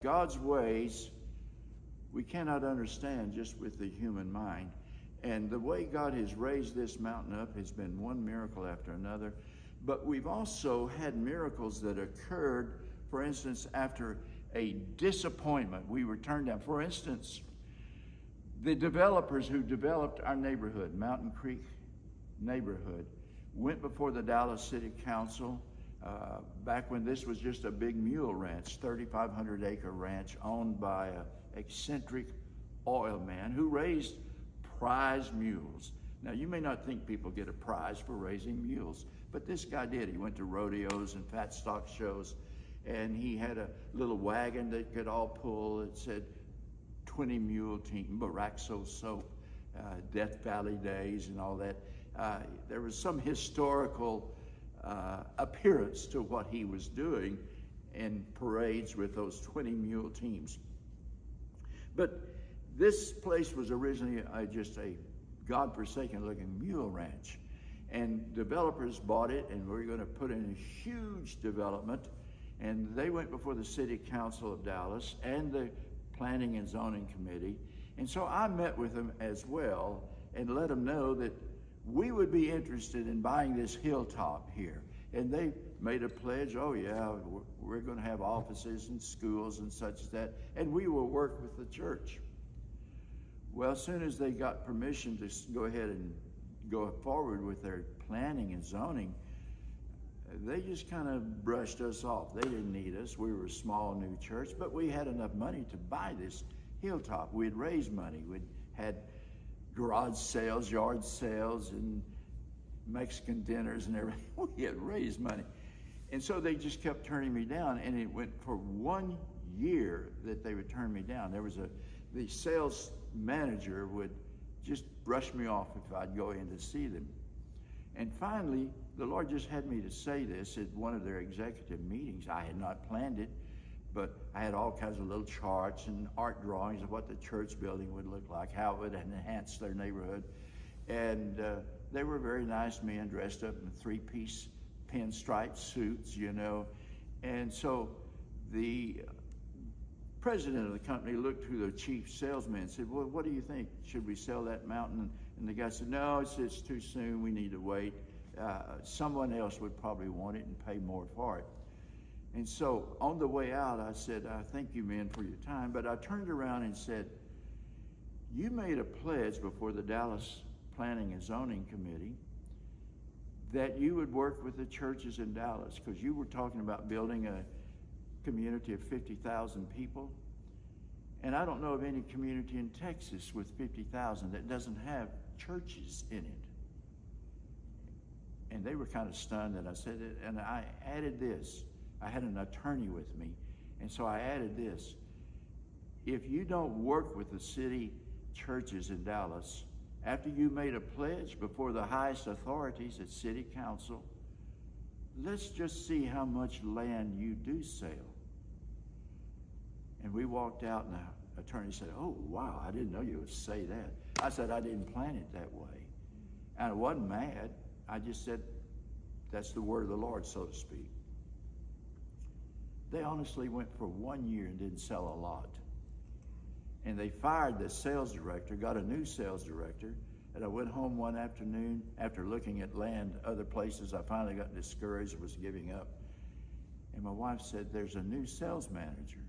God's ways we cannot understand just with the human mind. And the way God has raised this mountain up has been one miracle after another. But we've also had miracles that occurred, for instance, after a disappointment. We were turned down. For instance, the developers who developed our neighborhood, Mountain Creek neighborhood, went before the Dallas City Council back when this was just a big mule ranch, 3,500 acre ranch owned by an eccentric oil man who raised prize mules. Now, you may not think people get a prize for raising mules, but this guy did. He went to rodeos and fat stock shows, and he had a little wagon that could all pull. It said 20 mule team, Baraxo soap, Death Valley days and all that. There was some historical appearance to what he was doing in parades with those 20 mule teams. But this place was originally just a godforsaken looking mule ranch, and developers bought it, and we're going to put in a huge development. And they went before the City Council of Dallas and the Planning and Zoning Committee. And so I met with them as well and let them know that we would be interested in buying this hilltop here. And they made a pledge, oh yeah, we're going to have offices and schools and such as that, and we will work with the church. Well, as soon as they got permission to go ahead and go forward with their planning and zoning, they just kind of brushed us off. They didn't need us. We were a small new church, but we had enough money to buy this hilltop. We had raised money. We'd had garage sales, yard sales, and Mexican dinners and everything. We had raised money. And so they just kept turning me down, and it went for 1 year that they would turn me down. The sales manager would just brush me off if I'd go in to see them. And finally, the Lord just had me to say this at one of their executive meetings. I had not planned it, but I had all kinds of little charts and art drawings of what the church building would look like, how it would enhance their neighborhood. And they were very nice men dressed up in three-piece pinstripe suits, you know. And so the president of the company looked to the chief salesman and said, well, what do you think? Should we sell that mountain? And the guy said, no, it's too soon. We need to wait. Someone else would probably want it and pay more for it. And so on the way out, I said, thank you, men, for your time. But I turned around and said, you made a pledge before the Dallas Planning and Zoning Committee that you would work with the churches in Dallas, because you were talking about building a community of 50,000 people. And I don't know of any community in Texas with 50,000 that doesn't have churches in it. And they were kind of stunned that I said it. And I added this. I had an attorney with me. And so I added this. If you don't work with the city churches in Dallas, after you made a pledge before the highest authorities at city council, let's just see how much land you do sell. And we walked out, and the attorney said, oh, wow, I didn't know you would say that. I said, I didn't plan it that way. And I wasn't mad. I just said, that's the word of the Lord, so to speak. They honestly went for 1 year and didn't sell a lot. And they fired the sales director, got a new sales director. And I went home one afternoon after looking at land other places. I finally got discouraged, was giving up. And my wife said, there's a new sales manager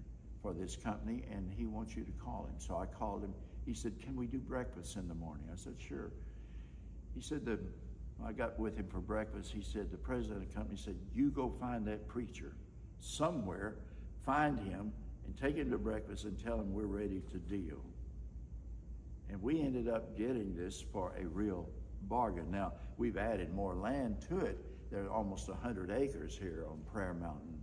for this company, and he wants you to call him. So I called him. He said, can we do breakfast in the morning? I said, sure. He said, I got with him for breakfast. He said, the president of the company said, you go find that preacher somewhere, find him, and take him to breakfast and tell him we're ready to deal. And we ended up getting this for a real bargain. Now, we've added more land to it. There are almost 100 acres here on Prayer Mountain.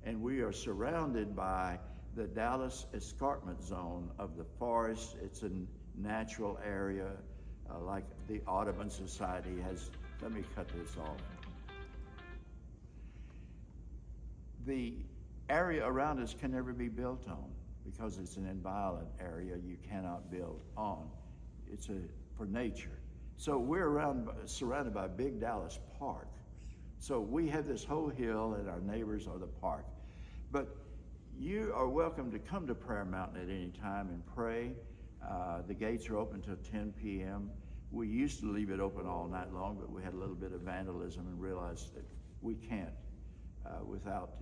And we are surrounded by the Dallas Escarpment Zone of the forest. It's a natural area, like the Audubon Society has. Let me cut this off. The area around us can never be built on because it's an inviolate area you cannot build on. It's for nature. So we're surrounded by Big Dallas Park. So we have this whole hill and our neighbors are the park. But You are welcome to come to Prayer Mountain at any time and pray. The gates are open till 10 p.m. We used to leave it open all night long, but we had a little bit of vandalism and realized that we can't without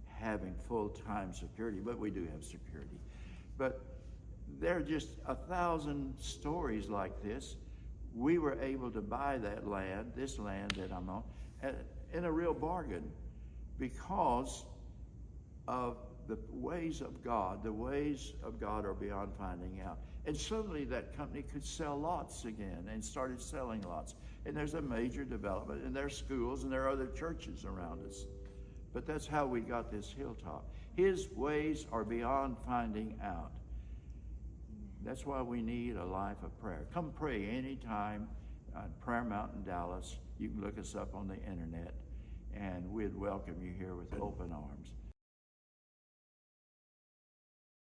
having full-time security, but we do have security. But there are just 1,000 stories like this. We were able to buy that land, this land that I'm on, in a real bargain because of the ways of God. The ways of God are beyond finding out. And suddenly that company could sell lots again and started selling lots. And there's a major development, and there are schools, and there are other churches around us. But that's how we got this hilltop. His ways are beyond finding out. That's why we need a life of prayer. Come pray anytime at Prayer Mountain, Dallas. You can look us up on the internet, and we'd welcome you here with open arms.